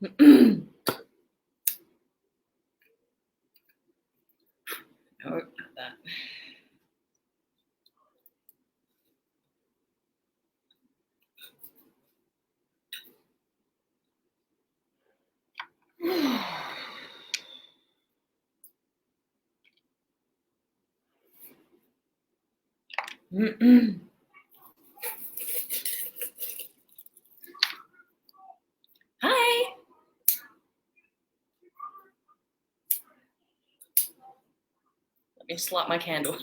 not that. Hi. Let me just light my candle.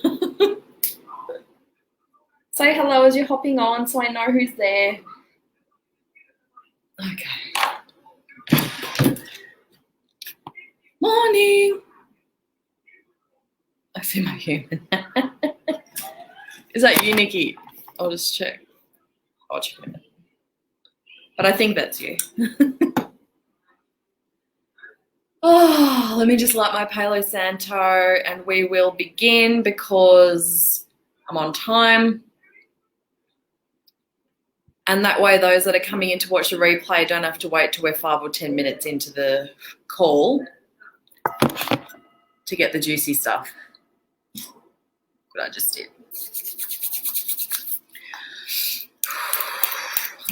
Say hello as you're hopping on so I know who's there. Okay. Morning. I see my human. Is that you, Nikki? I'll just check. I'll check in a minute. But I think that's you. Oh, let me just light my Palo Santo and we will begin because I'm on time. And that way those that are coming in to watch the replay don't have to wait till we're 5 or 10 minutes into the call to get the juicy stuff. What I just did.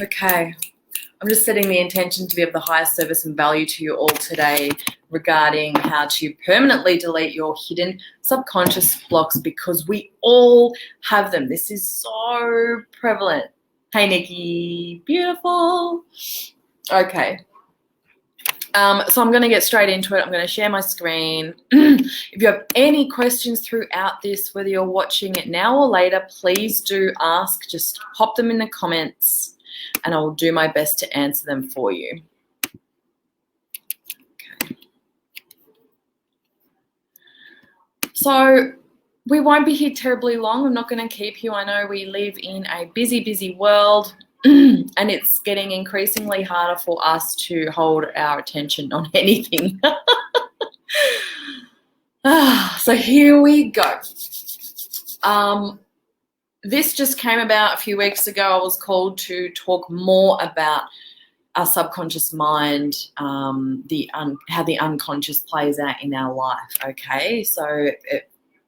Okay. I'm just setting the intention to be of the highest service and value to you all today regarding how to permanently delete your hidden subconscious blocks because we all have them. This is so prevalent. Hey, Nikki. Beautiful. Okay. So I'm going to get straight into it. I'm going to share my screen. If you have any questions throughout this, whether you're watching it now or later, please do ask. Just pop them in the comments and I will do my best to answer them for you. Okay. So we won't be here terribly long. I'm not going to keep you. I know we live in a busy, busy world. And it's getting increasingly harder for us to hold our attention on anything. So here we go. This just came about a few weeks ago. I was called to talk more about our subconscious mind, how the unconscious plays out in our life, okay? So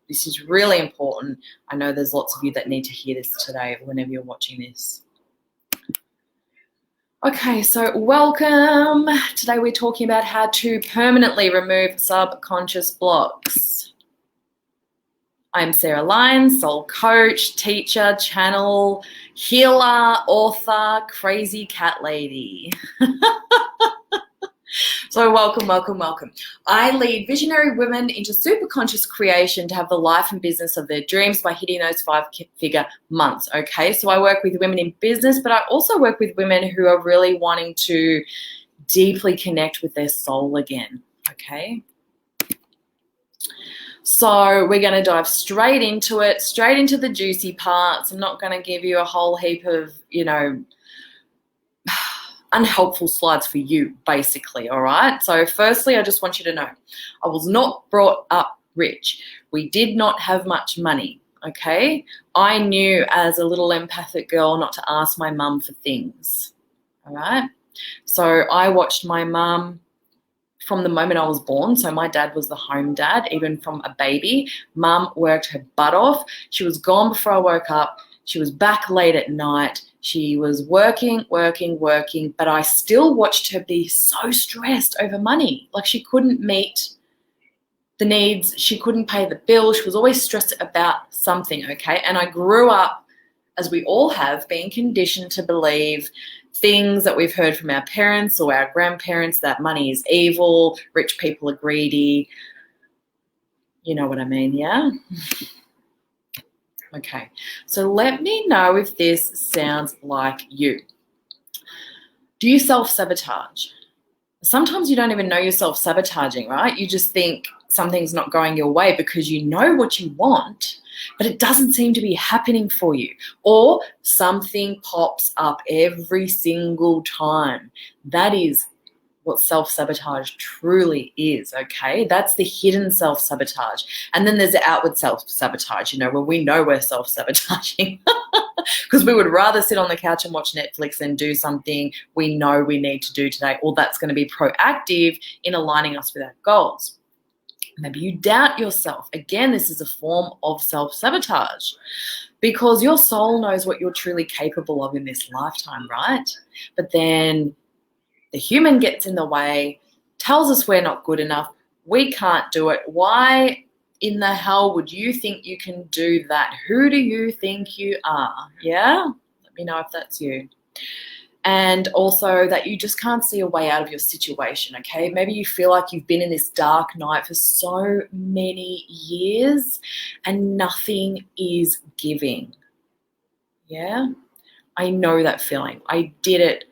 this is really important. I know there's lots of you that need to hear this today whenever you're watching this. Okay, so welcome. Today we're talking about how to permanently remove subconscious blocks. I'm Sarah Lyons, soul coach, teacher, channel, healer, author, crazy cat lady. So welcome, welcome, welcome. I lead visionary women into super conscious creation to have the life and business of their dreams by hitting those 5-figure months, okay? So I work with women in business, but I also work with women who are really wanting to deeply connect with their soul again, okay? So we're going to dive straight into it, straight into the juicy parts. I'm not going to give you a whole heap of, unhelpful slides for you, basically, all right? So firstly, I just want you to know, I was not brought up rich. We did not have much money, okay? I knew as a little empathic girl not to ask my mum for things, all right? So I watched my mum from the moment I was born. So my dad was the home dad, even from a baby. Mum worked her butt off. She was gone before I woke up. She was back late at night. She was working, but I still watched her be so stressed over money. Like she couldn't meet the needs. She couldn't pay the bill. She was always stressed about something, okay? And I grew up, as we all have, being conditioned to believe things that we've heard from our parents or our grandparents, that money is evil, rich people are greedy. You know what I mean, yeah? Okay, so let me know if this sounds like you. Do you self-sabotage? Sometimes you don't even know you're self-sabotaging, right? You just think something's not going your way because you know what you want, but it doesn't seem to be happening for you. Or something pops up every single time. That is what self-sabotage truly is, okay? That's the hidden self-sabotage. And then there's the outward self-sabotage, where we know we're self-sabotaging. Because we would rather sit on the couch and watch Netflix than do something we know we need to do today, or that's going to be proactive in aligning us with our goals. Maybe you doubt yourself. Again, this is a form of self-sabotage because your soul knows what you're truly capable of in this lifetime, right? But then the human gets in the way, tells us we're not good enough, we can't do it. Why in the hell would you think you can do that? Who do you think you are? Yeah? Let me know if that's you. And also that you just can't see a way out of your situation, okay? Maybe you feel like you've been in this dark night for so many years and nothing is giving. Yeah? I know that feeling. I did it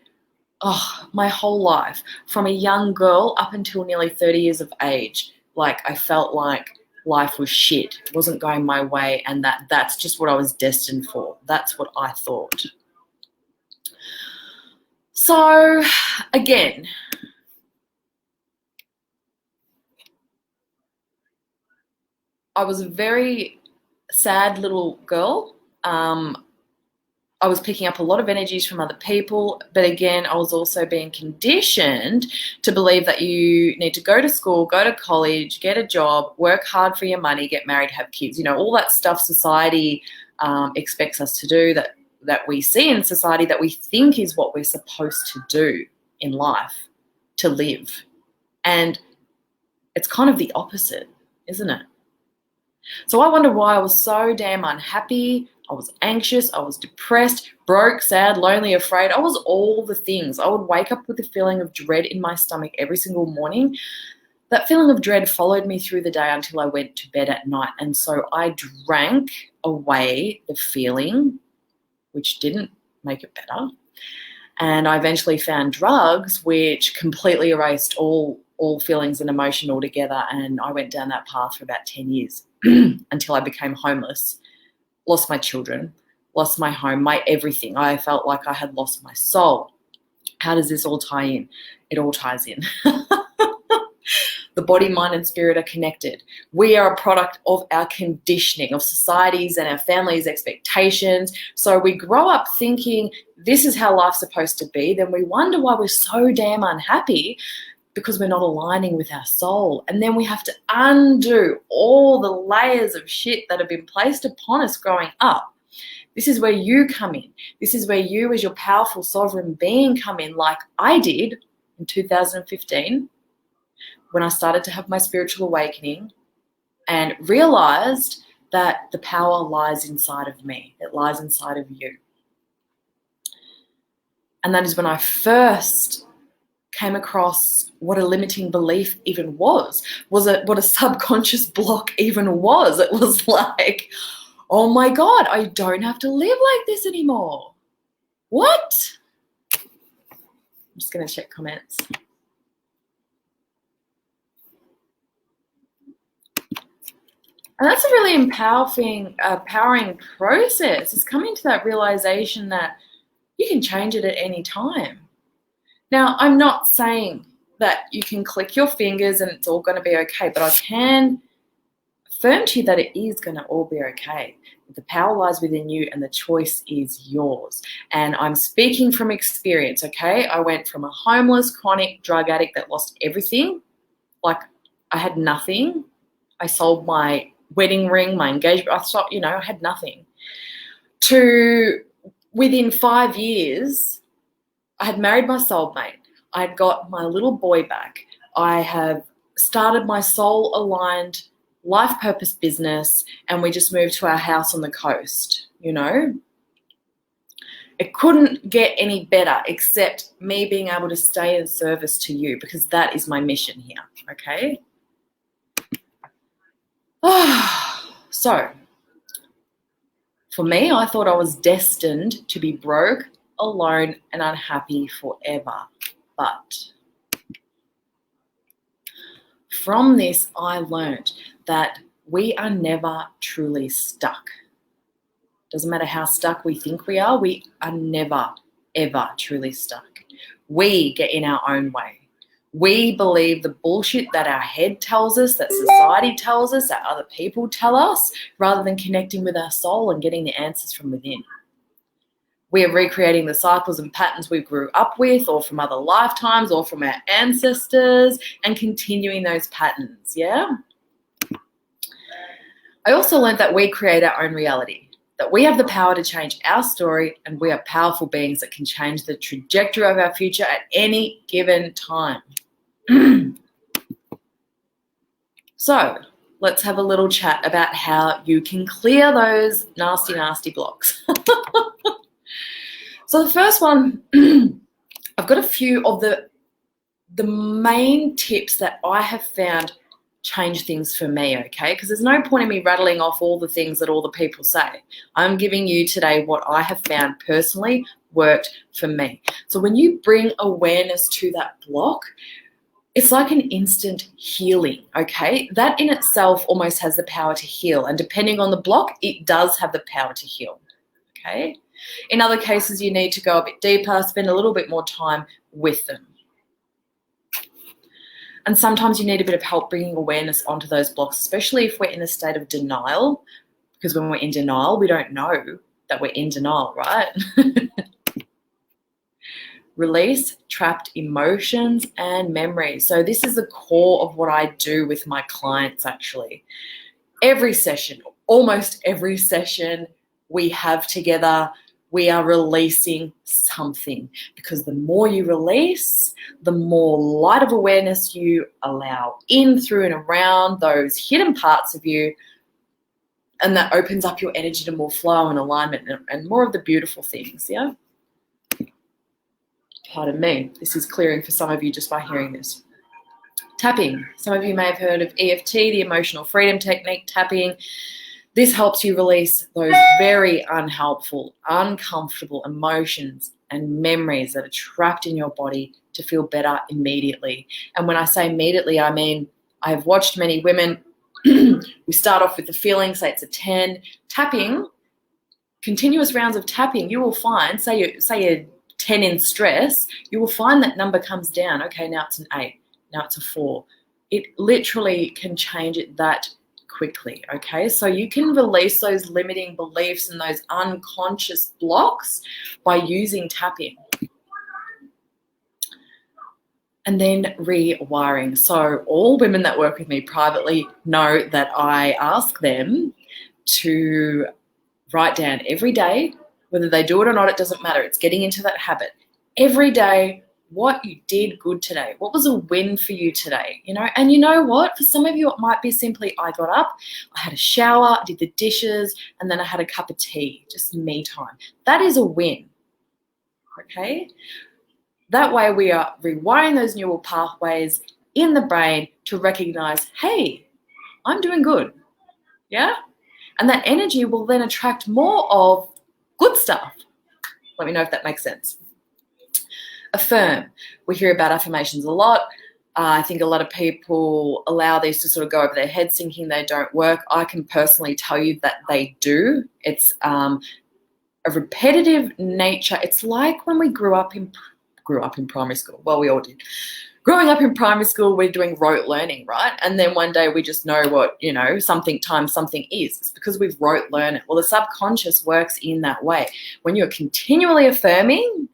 my whole life, from a young girl up until nearly 30 years of age. Like, I felt like life was shit. It wasn't going my way, and that's just what I was destined for. That's what I thought. So, again, I was a very sad little girl. I was picking up a lot of energies from other people, but again, I was also being conditioned to believe that you need to go to school, go to college, get a job, work hard for your money, get married, have kids. You know, all that stuff society expects us to do, that we see in society, that we think is what we're supposed to do in life, to live. And it's kind of the opposite, isn't it? So I wonder why I was so damn unhappy. I was anxious, I was depressed, broke, sad, lonely, afraid. I was all the things. I would wake up with a feeling of dread in my stomach every single morning. That feeling of dread followed me through the day until I went to bed at night. And so I drank away the feeling, which didn't make it better. And I eventually found drugs, which completely erased all feelings and emotion altogether. And I went down that path for about 10 years until I became homeless. Lost my children, lost my home, my everything. I felt like I had lost my soul. How does this all tie in? It all ties in. The body, mind, and spirit are connected. We are a product of our conditioning, of society's and our family's expectations. So we grow up thinking this is how life's supposed to be. Then we wonder why we're so damn unhappy, because we're not aligning with our soul. And then we have to undo all the layers of shit that have been placed upon us growing up. This is where you come in. This is where you, as your powerful sovereign being, come in, like I did in 2015 when I started to have my spiritual awakening and realized that the power lies inside of me. It lies inside of you. And that is when I first came across what a limiting belief even was what a subconscious block even was. It was like, oh my God, I don't have to live like this anymore. What? I'm just going to check comments. And that's a really empowering process. It's coming to that realization that you can change it at any time. Now, I'm not saying that you can click your fingers and it's all going to be okay, but I can affirm to you that it is going to all be okay. The power lies within you and the choice is yours. And I'm speaking from experience, okay? I went from a homeless, chronic drug addict that lost everything, like I had nothing. I sold my wedding ring, my engagement, I had nothing. To within 5 years, I had married my soulmate. I had got my little boy back. I have started my soul-aligned life purpose business, and we just moved to our house on the coast, It couldn't get any better except me being able to stay in service to you, because that is my mission here, okay? So, for me, I thought I was destined to be broke, alone, and unhappy forever. But from this, I learned that we are never truly stuck. Doesn't matter how stuck we think we are never, ever truly stuck. We get in our own way. We believe the bullshit that our head tells us, that society tells us, that other people tell us, rather than connecting with our soul and getting the answers from within. We are recreating the cycles and patterns we grew up with, or from other lifetimes, or from our ancestors, and continuing those patterns, yeah? I also learned that we create our own reality, that we have the power to change our story, and we are powerful beings that can change the trajectory of our future at any given time. So let's have a little chat about how you can clear those nasty, nasty blocks. So the first one, I've got a few of the main tips that I have found change things for me, okay? Because there's no point in me rattling off all the things that all the people say. I'm giving you today what I have found personally worked for me. So when you bring awareness to that block, it's like an instant healing, okay? That in itself almost has the power to heal. And depending on the block, it does have the power to heal, okay? In other cases, you need to go a bit deeper, spend a little bit more time with them. And sometimes you need a bit of help bringing awareness onto those blocks, especially if we're in a state of denial, because when we're in denial, we don't know that we're in denial, right? Release trapped emotions and memories. So this is the core of what I do with my clients, actually. Every session, almost every session we have together, we are releasing something, because the more you release, the more light of awareness you allow in, through, and around those hidden parts of you, and that opens up your energy to more flow and alignment and more of the beautiful things, yeah? Pardon me, this is clearing for some of you just by hearing this. Tapping. Some of you may have heard of EFT, the emotional freedom technique, tapping. This helps you release those very unhelpful, uncomfortable emotions and memories that are trapped in your body to feel better immediately. And when I say immediately, I mean, I have watched many women, we start off with the feeling, say it's a 10, tapping, continuous rounds of tapping, you will find, say you're 10 in stress, you will find that number comes down. Okay, now it's an 8, now it's a 4. It literally can change it that quickly, okay? So you can release those limiting beliefs and those unconscious blocks by using tapping. And then rewiring. So all women that work with me privately know that I ask them to write down every day, whether they do it or not, it doesn't matter. It's getting into that habit. Every day, what you did good today. What was a win for you today? You know, and you know what? For some of you, it might be simply I got up, I had a shower, I did the dishes, and then I had a cup of tea, just me time. That is a win, okay? That way we are rewiring those neural pathways in the brain to recognize, hey, I'm doing good, yeah? And that energy will then attract more of good stuff. Let me know if that makes sense. Affirm. We hear about affirmations a lot. I think a lot of people allow these to sort of go over their heads thinking they don't work. I can personally tell you that they do. It's a repetitive nature. It's like when we grew up in primary school. Well, we all did. Growing up in primary school, we're doing rote learning, right? And then one day we just know what, you know, something times something is. It's because we've rote learned it. Well, the subconscious works in that way. When you're continually affirming,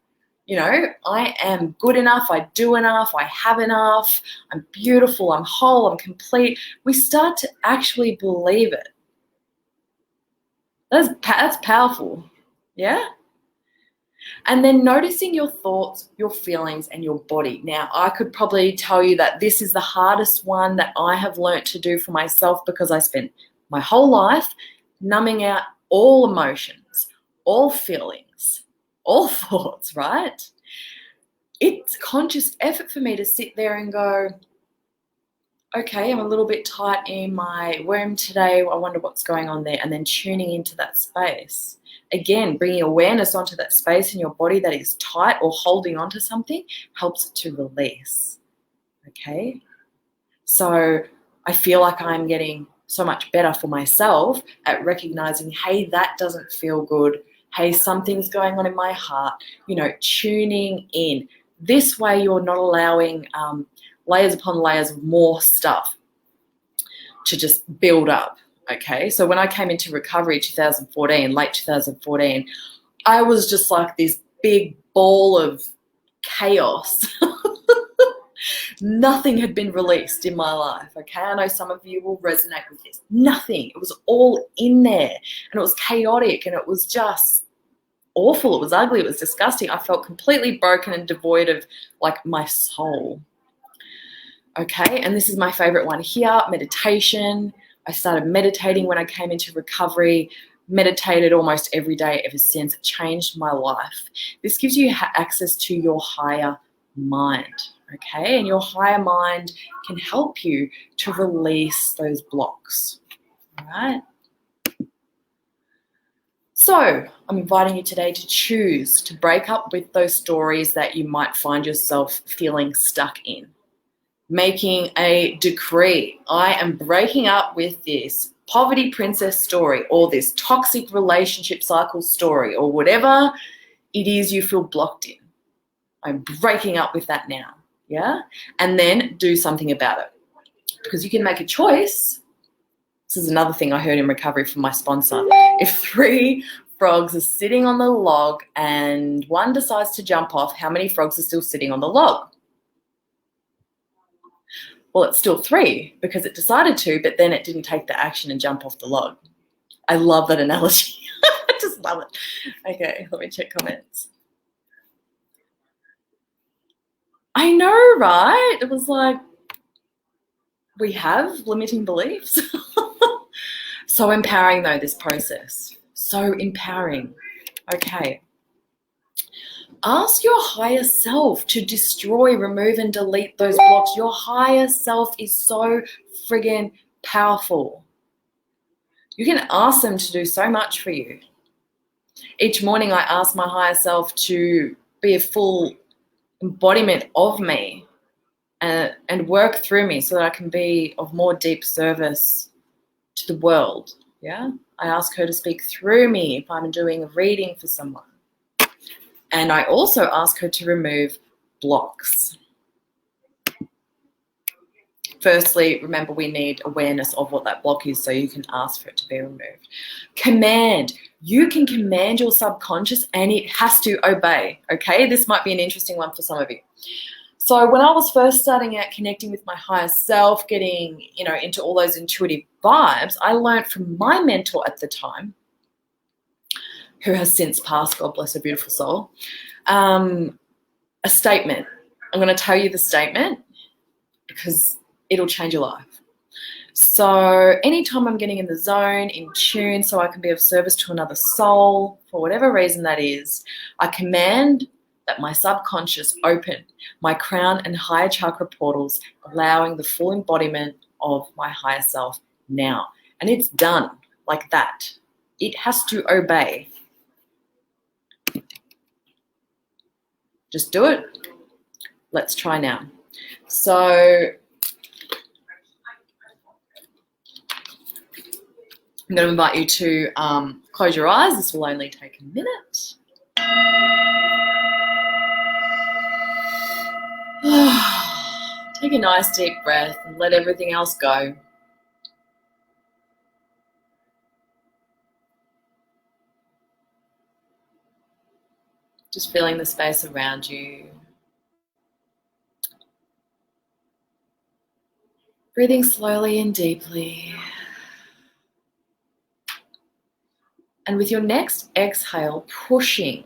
you know, I am good enough, I do enough, I have enough, I'm beautiful, I'm whole, I'm complete, we start to actually believe it. That's powerful, yeah? And then noticing your thoughts, your feelings, and your body. Now, I could probably tell you that this is the hardest one that I have learnt to do for myself, because I spent my whole life numbing out all emotions, all feelings, all thoughts, right? It's conscious effort for me to sit there and go, okay, I'm a little bit tight in my womb today. I wonder what's going on there. And then tuning into that space. Again, bringing awareness onto that space in your body that is tight or holding onto something helps it to release, okay? So I feel like I'm getting so much better for myself at recognizing, hey, that doesn't feel good. Hey, something's going on in my heart, you know, tuning in. This way you're not allowing layers upon layers of more stuff to just build up. Okay, so when I came into recovery 2014, late 2014, I was just like this big ball of chaos. Nothing had been released in my life, okay? I know some of you will resonate with this. Nothing. It was all in there, and it was chaotic, and it was just awful. It was ugly. It was disgusting. I felt completely broken and devoid of, like, my soul, okay? And this is my favorite one here, meditation. I started meditating when I came into recovery, meditated almost every day ever since. It changed my life. This gives you access to your higher mind, okay? And your higher mind can help you to release those blocks, all right? So I'm inviting you today to choose to break up with those stories that you might find yourself feeling stuck in. Making a decree. I am breaking up with this poverty princess story, or this toxic relationship cycle story, or whatever it is you feel blocked in. I'm breaking up with that now, yeah? And then do something about it. Because you can make a choice. This is another thing I heard in recovery from my sponsor. If 3 frogs are sitting on the log and one decides to jump off, how many frogs are still sitting on the log? Well, it's still 3 because it decided to, but then it didn't take the action and jump off the log. I love that analogy. I just love it. Okay, let me check comments. I know, right? It was like, we have limiting beliefs. So empowering, though, this process. So empowering. Okay. Ask your higher self to destroy, remove, and delete those blocks. Your higher self is so friggin' powerful. You can ask them to do so much for you. Each morning I ask my higher self to be a full embodiment of me and work through me so that I can be of more deep service to the world. Yeah, I ask her to speak through me if I'm doing a reading for someone. And I also ask her to remove blocks. Firstly, remember, we need awareness of what that block is so you can ask for it to be removed. Command. You can command your subconscious and it has to obey, okay? This might be an interesting one for some of you. So when I was first starting out connecting with my higher self, getting, into all those intuitive vibes, I learned from my mentor at the time, who has since passed, God bless her beautiful soul, a statement. I'm going to tell you the statement because it'll change your life. So anytime I'm getting in the zone, in tune, so I can be of service to another soul, for whatever reason that is, I command that my subconscious open my crown and higher chakra portals, allowing the full embodiment of my higher self now. And it's done like that. It has to obey. Just do it. Let's try now. So I'm going to invite you to close your eyes. This will only take a minute. Take a nice deep breath and let everything else go. Just feeling the space around you. Breathing slowly and deeply. And with your next exhale, pushing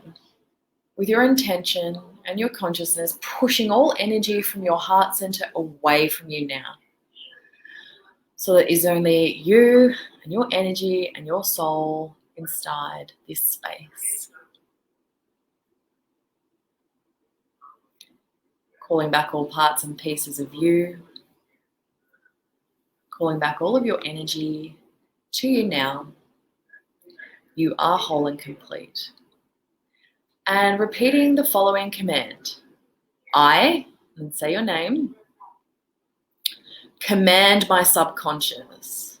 with your intention and your consciousness, pushing all energy from your heart center away from you now. So that is only you and your energy and your soul inside this space. Calling back all parts and pieces of you. Calling back all of your energy to you now. You are whole and complete. And repeating the following command. I, and say your name, command my subconscious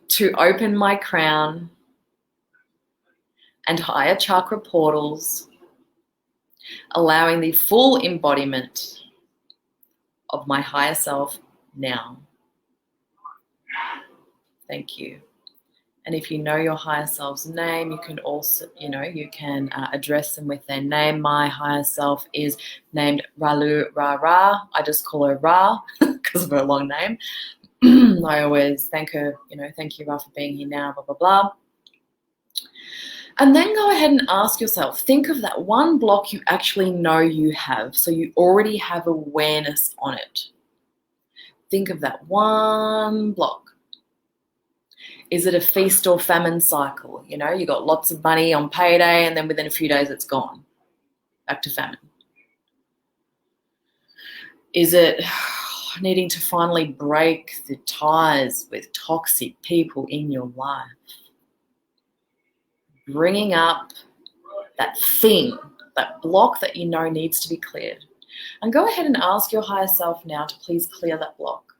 to open my crown and higher chakra portals, allowing the full embodiment of my higher self now. Thank you. And if you know your higher self's name, you can also, you can address them with their name. My higher self is named Ralu Ra Ra. I just call her Ra because of her long name. I always thank her, thank you, Ra, for being here now, blah, blah, blah. And then go ahead and ask yourself, think of that one block you actually know you have, so you already have awareness on it. Think of that one block. Is it a feast or famine cycle? You got lots of money on payday and then within a few days it's gone. Back to famine. Is it needing to finally break the ties with toxic people in your life? Bringing up that thing, that block that you know needs to be cleared. And go ahead and ask your higher self now to please clear that block.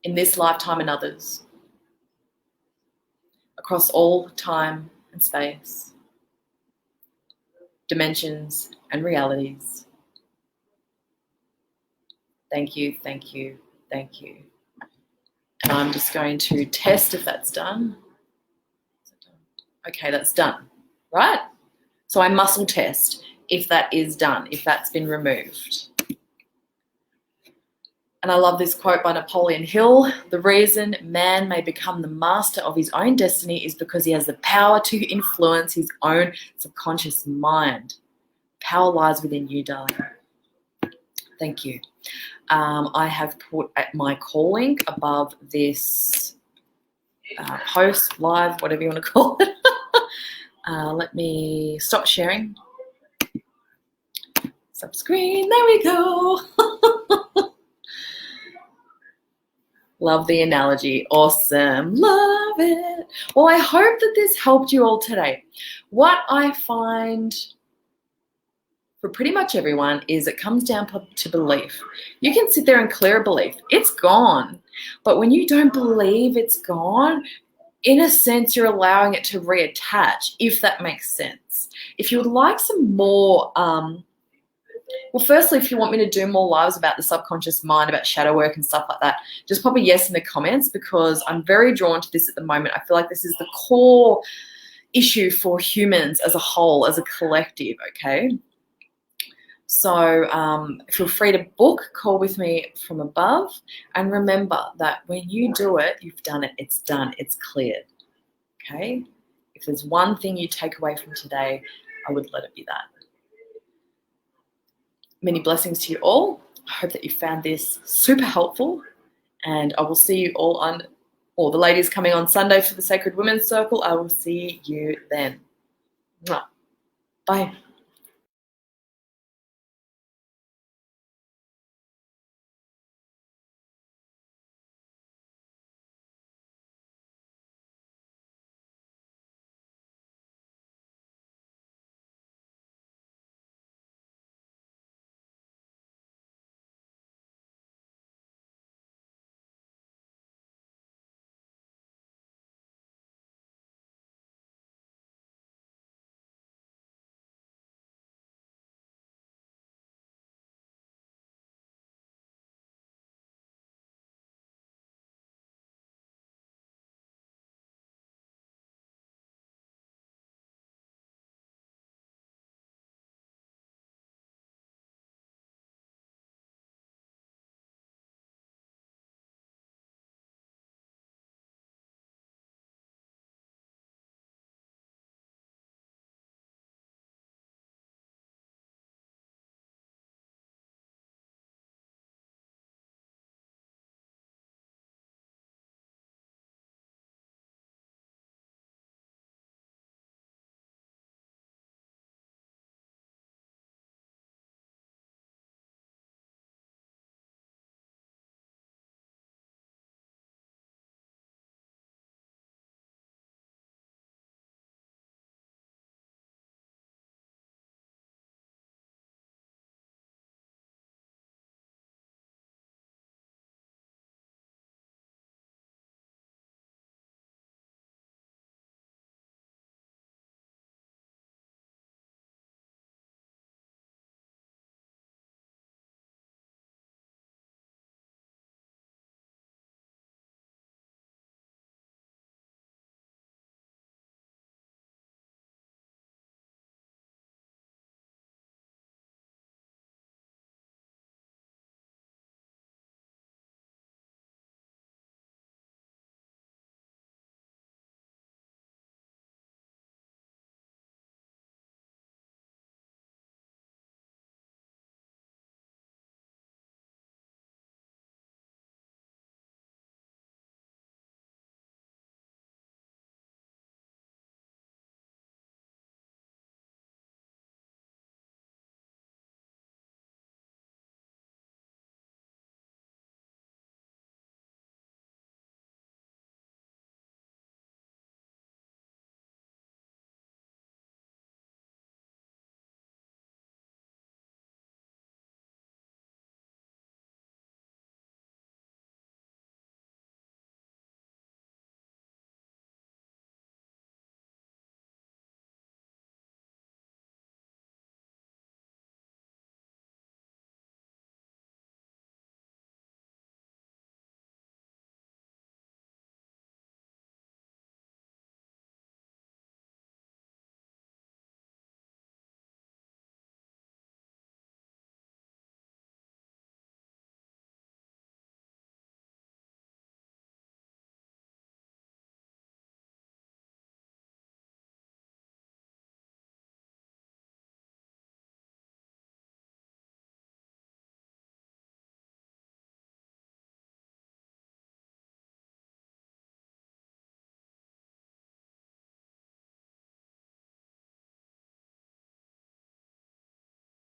In this lifetime and others. Across all time and space. Dimensions and realities. Thank you, thank you, thank you. And I'm just going to test if that's done. Okay, that's done, right? So I muscle test if that is done, if that's been removed. And I love this quote by Napoleon Hill. The reason man may become the master of his own destiny is because he has the power to influence his own subconscious mind. Power lies within you, darling. Thank you. I have put my call link above this post, live, whatever you want to call it. Let me stop sharing. Subscreen, there we go. Love the analogy. Awesome. Love it. Well, I hope that this helped you all today. What I find for pretty much everyone is it comes down to belief. You can sit there and clear a belief. It's gone. But when you don't believe it's gone, in a sense, you're allowing it to reattach, if that makes sense. If you would like some more, well, firstly, if you want me to do more lives about the subconscious mind, about shadow work and stuff like that, just pop a yes in the comments, because I'm very drawn to this at the moment. I feel like this is the core issue for humans as a whole, as a collective, okay? So feel free to book Call With Me from above. And remember that when you do it, you've done it. It's done. It's cleared, okay? If there's one thing you take away from today, I would let it be that. Many blessings to you all. I hope that you found this super helpful, and I will see you all on, or the ladies coming on Sunday for the Sacred Women's Circle. I will see you then. Bye.